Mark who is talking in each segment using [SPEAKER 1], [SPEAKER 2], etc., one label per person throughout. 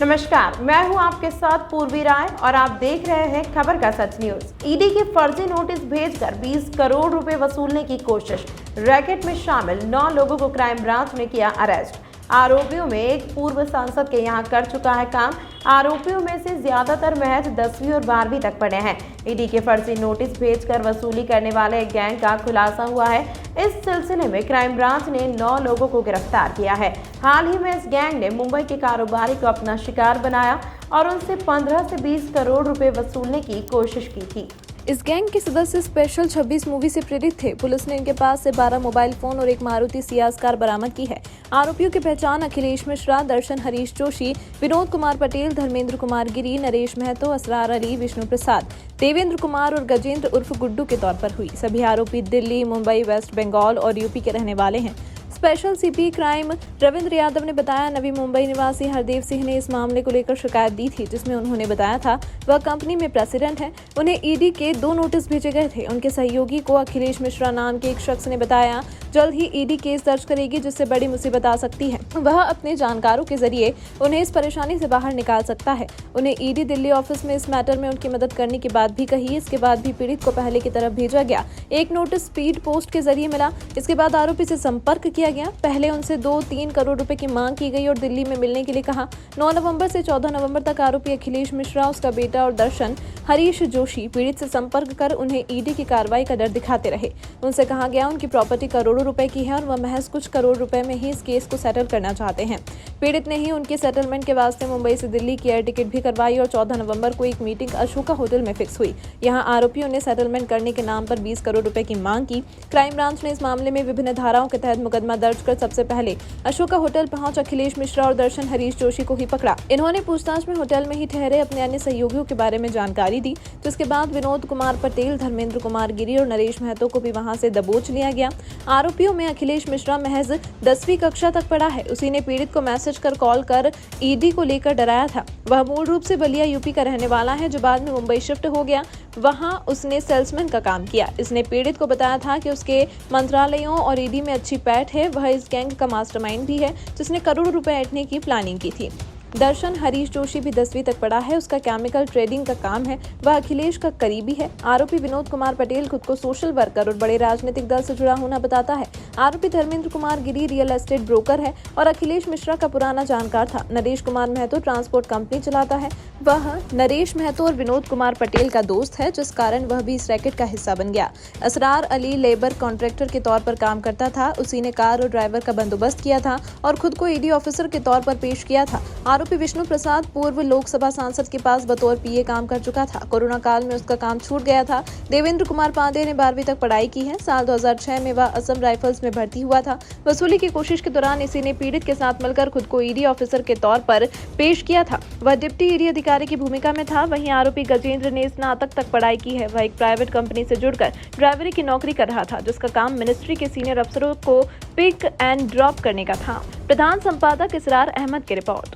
[SPEAKER 1] नमस्कार, मैं हूं आपके साथ पूर्वी राय और आप देख रहे हैं खबर का सच न्यूज। ईडी के फर्जी नोटिस भेजकर 20 करोड़ रुपए वसूलने की कोशिश। रैकेट में शामिल 9 लोगों को क्राइम ब्रांच ने किया अरेस्ट। आरोपियों में एक पूर्व सांसद के यहां कर चुका है काम। आरोपियों में से ज्यादातर महज 10वीं और 12वीं तक पढ़े हैं। ईडी के फर्जी नोटिस भेजकर वसूली करने वाले एक गैंग का खुलासा हुआ है। इस सिलसिले में क्राइम ब्रांच ने 9 लोगों को गिरफ्तार किया है। हाल ही में इस गैंग ने मुंबई के कारोबारी को अपना शिकार बनाया और उनसे 15 से 20 करोड़ रुपए वसूलने की कोशिश की थी।
[SPEAKER 2] इस गैंग के सदस्य स्पेशल 26 मूवी से प्रेरित थे। पुलिस ने इनके पास से 12 मोबाइल फोन और एक मारुति सियाज कार बरामद की है। आरोपियों की पहचान अखिलेश मिश्रा, दर्शन हरीश जोशी, विनोद कुमार पटेल, धर्मेंद्र कुमार गिरी, नरेश महतो, असरार अली, विष्णु प्रसाद, देवेंद्र कुमार और गजेंद्र उर्फ गुड्डू के तौर पर हुई। सभी आरोपी दिल्ली, मुंबई, वेस्ट बंगाल और यूपी के रहने वाले हैं। Special CP crime Ravindra Yadav ने बताया, नवी मुंबई निवासी हरदेव सिंह ने इस मामले को लेकर शिकायत दी थी, जिसमें उन्होंने बताया था वह कंपनी में प्रेसिडेंट है। उन्हें ईडी के 2 नोटिस भेजे गए थे। उनके सहयोगी को अखिलेश मिश्रा नाम के एक शख्स ने बताया जल्द ही ईडी केस दर्ज करेगी, जिससे बड़ी मुसीबत आ सकती है। वह अपने जानकारों के जरिए उन्हें इस परेशानी से बाहर निकाल सकता है। उन्हें ईडी दिल्ली ऑफिस में इस मैटर में उनकी मदद करने की बात भी कही। इसके बाद भी पीड़ित को पहले की तरफ भेजा गया। एक नोटिस स्पीड पोस्ट के जरिए मिला। इसके बाद आरोपी से संपर्क किया गया। पहले उनसे 2-3 करोड़ रुपए की मांग की गई और दिल्ली में मिलने के लिए कहा। 9 नवंबर से 14 नवंबर तक आरोपी अखिलेश मिश्रा, उसका बेटा और दर्शन हरीश जोशी पीड़ित से संपर्क कर उन्हें ईडी की कार्रवाई का डर दिखाते रहे। उनसे कहा गया उनकी प्रॉपर्टी करोड़ों रुपए की है और वह महज कुछ करोड़ रुपए में ही इस केस को सेटल करना चाहते हैं। पीड़ित ने ही उनके सेटलमेंट के वास्ते मुंबई से दिल्ली की एयर टिकट भी करवाई और 14 नवंबर को एक मीटिंग अशोका होटल में फिक्स हुई। यहां आरोपियों ने सेटलमेंट करने के नाम पर 20 करोड़ रुपए की मांग की। क्राइम ब्रांच ने इस मामले में विभिन्न धाराओं के तहत मुकदमा दर्ज कर सबसे पहले अशोका होटल पहुंच अखिलेश मिश्रा और दर्शन हरीश जोशी को ही पकड़ा। इन्होंने पूछताछ में होटल में ही ठहरे अपने अन्य सहयोगियों के बारे में जानकारी दी, जिसके बाद विनोद कुमार पटेल, धर्मेंद्र कुमार गिरी और नरेश महतो को भी वहां से दबोच लिया गया। आरोपियों में अखिलेश मिश्रा महज 10वीं कक्षा तक पढ़ा है। उसी ने पीड़ित को मैसेज कर कॉल कर ईडी को लेकर डराया था। वह मूल रूप से बलिया यूपी का रहने वाला है, जो बाद में मुंबई शिफ्ट हो गया। वहां उसने सेल्समैन का काम किया। इसने पीड़ित को बताया था कि उसके मंत्रालयों और ईडी में अच्छी पैठ है। वह इस गैंग का मास्टरमाइंड भी है, जिसने करोड़ों रुपए ऐंठने की प्लानिंग की थी। दर्शन हरीश जोशी भी 10वीं तक पढ़ा है। उसका केमिकल ट्रेडिंग का काम है। वह अखिलेश का करीबी है। आरोपी विनोद कुमार पटेल खुद को सोशल वर्कर और बड़े राजनीतिक दल से जुड़ा होना बताता है। आरोपी Dharmendra Kumar Giri real estate broker है और अखिलेश मिश्रा का पुराना जानकार था। नरेश कुमार महतो ट्रांसपोर्ट कंपनी चलाता है। वह नरेश महतो और विनोद कुमार पटेल का दोस्त है, जिस कारण वह भी इस रैकेट का हिस्सा बन गया। असरार अली लेबर कॉन्ट्रैक्टर के तौर पर काम करता था। उसी ने कार और ड्राइवर का बंदोबस्त किया था और खुद को ईडी ऑफिसर के तौर पर पेश किया था। आरोपी विष्णु प्रसाद पूर्व लोकसभा सांसद के पास बतौर पीए काम कर चुका था। कोरोना काल में उसका काम छूट गया था। देवेंद्र कुमार पांडे ने 12वीं तक पढ़ाई की है। साल 2006 में वह असम राइफल्स में भर्ती हुआ था। वसूली की कोशिश के दौरान इसी ने पीड़ित के साथ मिलकर खुद को ईडी ऑफिसर के तौर पर पेश किया था। वह डिप्टी ईडी अधिकारी की भूमिका में था। वहीं आरोपी गजेंद्र ने स्नातक तक पढ़ाई की है। वह एक प्राइवेट कंपनी से जुड़कर ड्राइवरी की नौकरी कर रहा था, जिसका काम मिनिस्ट्री के सीनियर अफसरों को पिक एंड ड्रॉप करने का था। प्रधान संपादक इसरार अहमद की रिपोर्ट।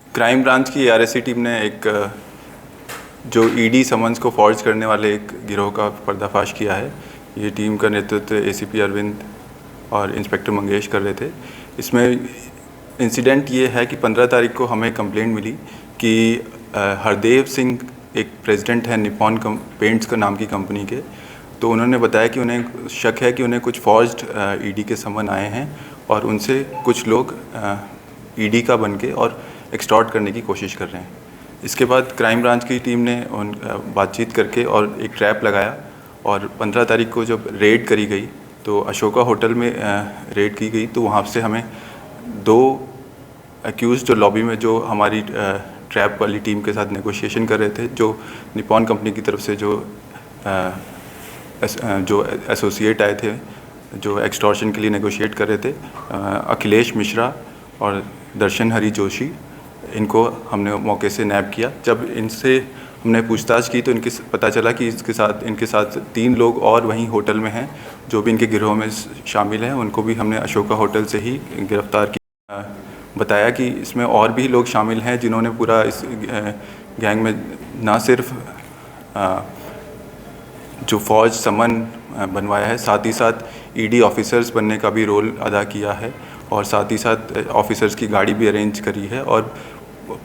[SPEAKER 3] क्राइम ब्रांच की आरएससी टीम ने एक जो ईडी समन्स को फॉर्ज करने वाले एक गिरोह का पर्दाफाश किया है। ये टीम का नेतृत्व एसीपी अरविंद और इंस्पेक्टर मंगेश कर रहे थे। इसमें इंसिडेंट ये है कि 15 तारीख को हमें कंप्लेंट मिली कि हरदेव सिंह एक प्रेसिडेंट है निपॉन पेंट्स का नाम की कंपनी के। तो उन्होंने बताया कि उन्हें शक है कि उन्हें कुछ फॉर्ज्ड ईडी के समन आए हैं और उनसे कुछ लोग ईडी का बनके और एक्सटॉर्ट करने की कोशिश कर रहे हैं। इसके बाद क्राइम ब्रांच की टीम ने बातचीत करके और एक ट्रैप लगाया और 15 तारीख को जब रेड करी गई तो अशोका होटल में रेड की गई। तो वहाँ से हमें 2 एक्यूज़ जो लॉबी में जो हमारी ट्रैप वाली टीम के साथ नेगोशिएशन कर रहे थे, जो निपॉन कंपनी की तरफ से जो एसोसिएट आए थे, जो एक्सटॉर्शन के लिए नेगोशिएट कर रहे थे, अखिलेश मिश्रा और दर्शन हरी जोशी, इनको हमने मौके से नैब किया। जब इनसे हमने पूछताछ की तो पता चला कि इनके साथ 3 लोग और वहीं होटल में हैं, जो भी इनके गिरोह में शामिल हैं। उनको भी हमने अशोका होटल से ही गिरफ्तार किया। बताया कि इसमें और भी लोग शामिल हैं जिन्होंने पूरा इस गैंग में ना सिर्फ जो फौज समन बनवाया है, साथ ही साथ ईडी ऑफिसर्स बनने का भी रोल अदा किया है और साथ ही साथ ऑफिसर्स की गाड़ी भी अरेंज करी है और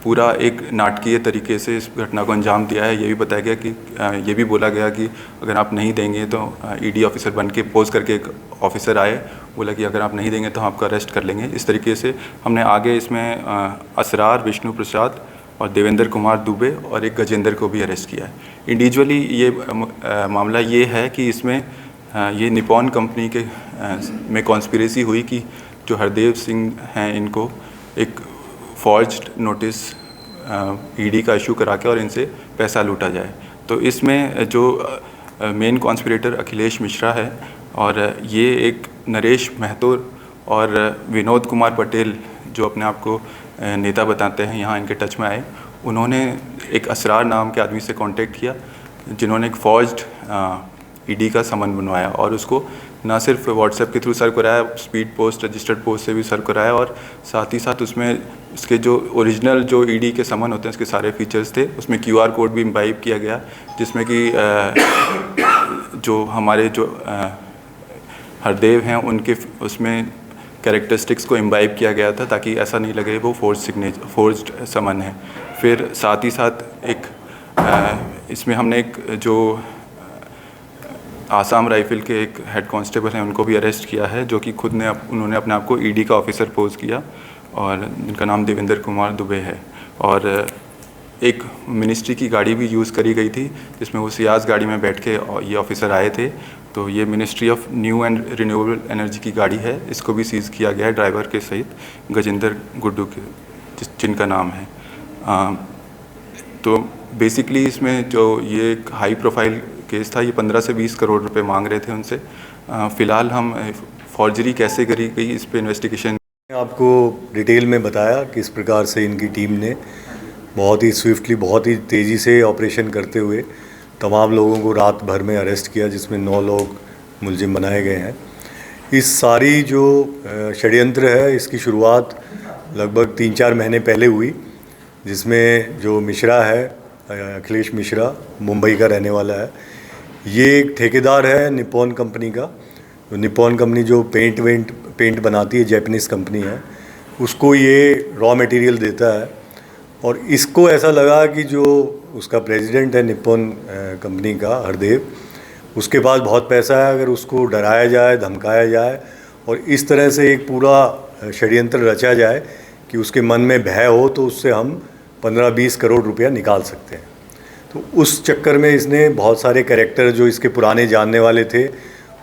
[SPEAKER 3] पूरा एक नाटकीय तरीके से इस घटना को अंजाम दिया है। ये भी बताया गया कि ये भी बोला गया कि अगर आप नहीं देंगे तो ईडी ऑफिसर बन के पोज करके एक ऑफिसर आए, बोला कि अगर आप नहीं देंगे तो हम आपको अरेस्ट कर लेंगे। इस तरीके से हमने आगे इसमें असरार, विष्णु प्रसाद और देवेंद्र कुमार दुबे और एक गजेंद्र को भी अरेस्ट किया है। इंडिविजुअली ये मामला ये है कि इसमें ये निपॉन कंपनी के में कॉन्स्पिरेसी हुई कि जो हरदेव सिंह हैं इनको एक फॉर्ज्ड नोटिस ईडी का इशू करा के और इनसे पैसा लूटा जाए। तो इसमें जो मेन कॉन्स्पिरेटर अखिलेश मिश्रा है और ये एक नरेश महतो और विनोद कुमार पटेल जो अपने आप को नेता बताते हैं, यहाँ इनके टच में आए। उन्होंने एक असरार नाम के आदमी से कांटेक्ट किया जिन्होंने एक फॉर्ज्ड ईडी का समन बनवाया और उसको ना सिर्फ व्हाट्सएप के थ्रू सर्व कराया, स्पीड पोस्ट, रजिस्टर्ड पोस्ट से भी सर्व कराया और साथ ही साथ उसमें उसके जो ओरिजिनल जो ईडी के समन होते हैं उसके सारे फीचर्स थे। उसमें क्यूआर कोड भी इम्बाइब किया गया जिसमें कि जो हमारे जो हरदेव हैं उनके उसमें कैरेक्टरिस्टिक्स को इम्बाइब किया गया था ताकि ऐसा नहीं लगे वो फोर्ज्ड समन है। फिर साथ ही साथ एक इसमें हमने एक जो आसाम राइफल के एक हेड कांस्टेबल हैं उनको भी अरेस्ट किया है जो कि खुद ने उन्होंने अपने आप को ईडी का ऑफिसर पोज किया और जिनका नाम देवेंद्र कुमार दुबे है। और एक मिनिस्ट्री की गाड़ी भी यूज़ करी गई थी जिसमें वो सियाज गाड़ी में बैठ के ये ऑफिसर आए थे। तो ये ministry of new and renewable energy की गाड़ी है, इसको भी सीज़ किया गया है ड्राइवर के सहित गजेंद्र गुड्डू के जिनका नाम है। तो बेसिकली इसमें जो ये एक हाई प्रोफाइल केस था, ये 15 से 20 करोड़ रुपए मांग रहे थे उनसे। फ़िलहाल हम फॉर्जरी कैसे करी गई इस पे इन्वेस्टिगेशन
[SPEAKER 4] आपको डिटेल में बताया किस प्रकार से इनकी टीम ने बहुत ही स्विफ्टली, बहुत ही तेज़ी से ऑपरेशन करते हुए तमाम लोगों को रात भर में अरेस्ट किया जिसमें 9 लोग मुलजिम बनाए गए हैं। इस सारी जो षड्यंत्र है इसकी शुरुआत लगभग 3-4 महीने पहले हुई जिसमें जो मिश्रा है, अखिलेश मिश्रा, मुंबई का रहने वाला है। ये एक ठेकेदार है निपॉन कंपनी का। निपॉन कंपनी जो पेंट बनाती है, जैपनीज़ कंपनी है, उसको ये रॉ मटेरियल देता है। और इसको ऐसा लगा कि जो उसका प्रेसिडेंट है निपॉन कंपनी का, हरदेव, उसके पास बहुत पैसा है, अगर उसको डराया जाए, धमकाया जाए और इस तरह से एक पूरा षड्यंत्र रचा जाए कि उसके मन में भय हो तो उससे हम 15-20 करोड़ रुपया निकाल सकते हैं। तो उस चक्कर में इसने बहुत सारे कैरेक्टर जो इसके पुराने जानने वाले थे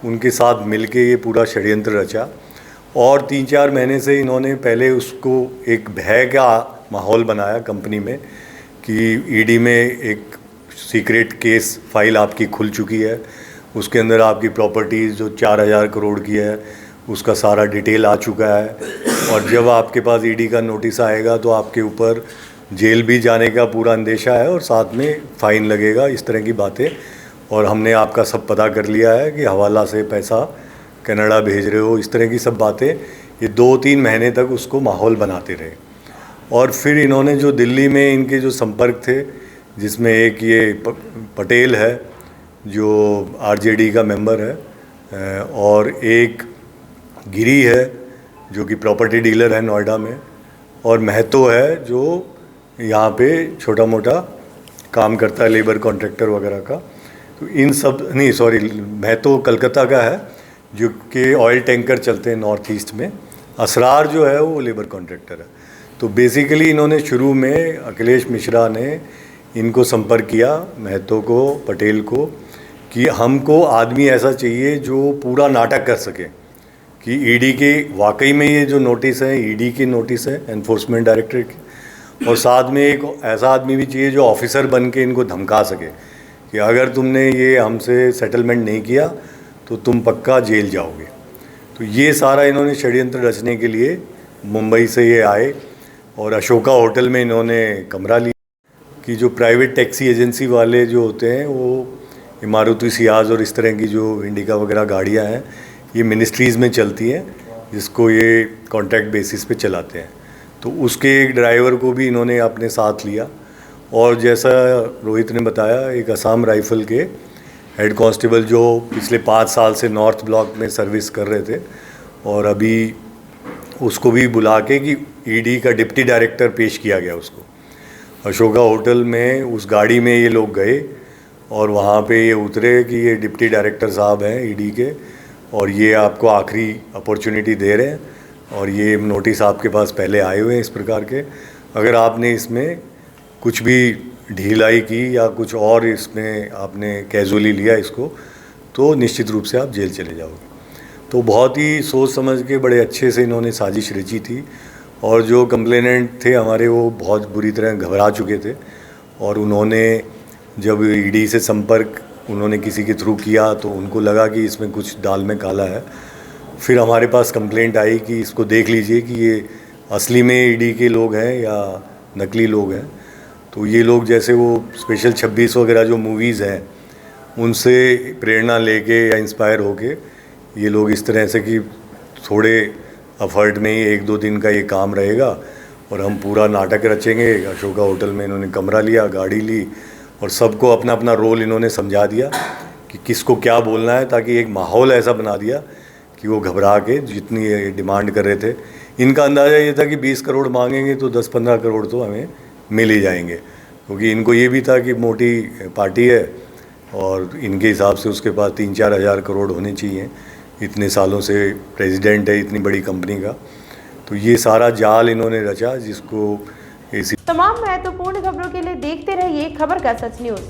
[SPEAKER 4] उनके साथ मिलके ये पूरा षड्यंत्र रचा और 3-4 महीने से इन्होंने पहले उसको एक भय का माहौल बनाया कंपनी में कि ईडी में एक सीक्रेट केस फाइल आपकी खुल चुकी है, उसके अंदर आपकी प्रॉपर्टीज़ जो 4000 करोड़ की है उसका सारा डिटेल आ चुका है और जब आपके पास ईडी का नोटिस आएगा तो आपके ऊपर जेल भी जाने का पूरा अंदेशा है और साथ में फ़ाइन लगेगा, इस तरह की बातें। और हमने आपका सब पता कर लिया है कि हवाला से पैसा कनाडा भेज रहे हो, इस तरह की सब बातें। ये 2-3 महीने तक उसको माहौल बनाते रहे और फिर इन्होंने जो दिल्ली में इनके जो संपर्क थे जिसमें एक ये पटेल है जो आरजेडी का मेंबर है और एक गिरी है जो कि प्रॉपर्टी डीलर है नोएडा में और महतो है जो यहाँ पे छोटा मोटा काम करता है, लेबर कॉन्ट्रैक्टर वगैरह का। तो इन सब नहीं, सॉरी, महतो कलकत्ता का है जो कि ऑयल टैंकर चलते हैं नॉर्थ ईस्ट में। असरार जो है वो लेबर कॉन्ट्रैक्टर है। तो बेसिकली इन्होंने शुरू में अखिलेश मिश्रा ने इनको संपर्क किया, महतो को, पटेल को, कि हमको आदमी ऐसा चाहिए जो पूरा नाटक कर सके कि ईडी के वाकई में ये जो नोटिस है ईडी की नोटिस है, एनफोर्समेंट डायरेक्टरेट की, और साथ में एक ऐसा आदमी भी चाहिए जो ऑफिसर बन के इनको धमका सके कि अगर तुमने ये हमसे सेटलमेंट नहीं किया तो तुम पक्का जेल जाओगे। तो ये सारा इन्होंने षड्यंत्र रचने के लिए मुंबई से ये आए और अशोका होटल में इन्होंने कमरा लिया कि जो प्राइवेट टैक्सी एजेंसी वाले जो होते हैं वो मारुति सियाज और इस तरह की जो इंडिका वगैरह गाड़ियाँ हैं ये मिनिस्ट्रीज़ में चलती हैं जिसको ये कॉन्ट्रैक्ट बेसिस पे चलाते हैं। तो उसके एक ड्राइवर को भी इन्होंने अपने साथ लिया और जैसा रोहित ने बताया एक असम राइफल के हेड कांस्टेबल जो पिछले 5 साल से नॉर्थ ब्लॉक में सर्विस कर रहे थे और अभी उसको भी बुला के कि ईडी का डिप्टी डायरेक्टर पेश किया गया उसको। अशोका होटल में उस गाड़ी में ये लोग गए और वहाँ पे ये उतरे कि ये डिप्टी डायरेक्टर साहब हैं ईडी के और ये आपको आखिरी अपॉर्चुनिटी दे रहे हैं और ये नोटिस आपके पास पहले आए हुए हैं इस प्रकार के, अगर आपने इसमें कुछ भी ढिलाई की या कुछ और इसमें आपने कैजुअली लिया इसको तो निश्चित रूप से आप जेल चले जाओगे। तो बहुत ही सोच समझ के बड़े अच्छे से इन्होंने साजिश रची थी और जो कंप्लेनेंट थे हमारे वो बहुत बुरी तरह घबरा चुके थे और उन्होंने जब ईडी से संपर्क उन्होंने किसी के थ्रू किया तो उनको लगा कि इसमें कुछ दाल में काला है। फिर हमारे पास कंप्लेंट आई कि इसको देख लीजिए कि ये असली में ईडी के लोग हैं या नकली लोग हैं। तो ये लोग जैसे वो स्पेशल 26 वगैरह जो मूवीज़ हैं उनसे प्रेरणा लेके या इंस्पायर होके ये लोग इस तरह से कि थोड़े अफर्ट में ही 1-2 दिन का ये काम रहेगा और हम पूरा नाटक रचेंगे। अशोका होटल में इन्होंने कमरा लिया, गाड़ी ली और सबको अपना अपना रोल इन्होंने समझा दिया कि किसको क्या बोलना है, ताकि एक माहौल ऐसा बना दिया कि वो घबरा के जितनी ये डिमांड कर रहे थे। इनका अंदाज़ा ये था कि 20 करोड़ मांगेंगे तो 10-15 करोड़ तो हमें मिल ही जाएंगे, क्योंकि इनको ये भी था कि मोटी पार्टी है और इनके हिसाब से उसके पास 3-4 हज़ार करोड़ होने चाहिए। इतने सालों से प्रेसिडेंट है इतनी बड़ी कंपनी का। तो ये सारा जाल इन्होंने रचा जिसको
[SPEAKER 1] तमाम महत्वपूर्ण खबरों के लिए देखते रहिए खबर का सच न्यूज़।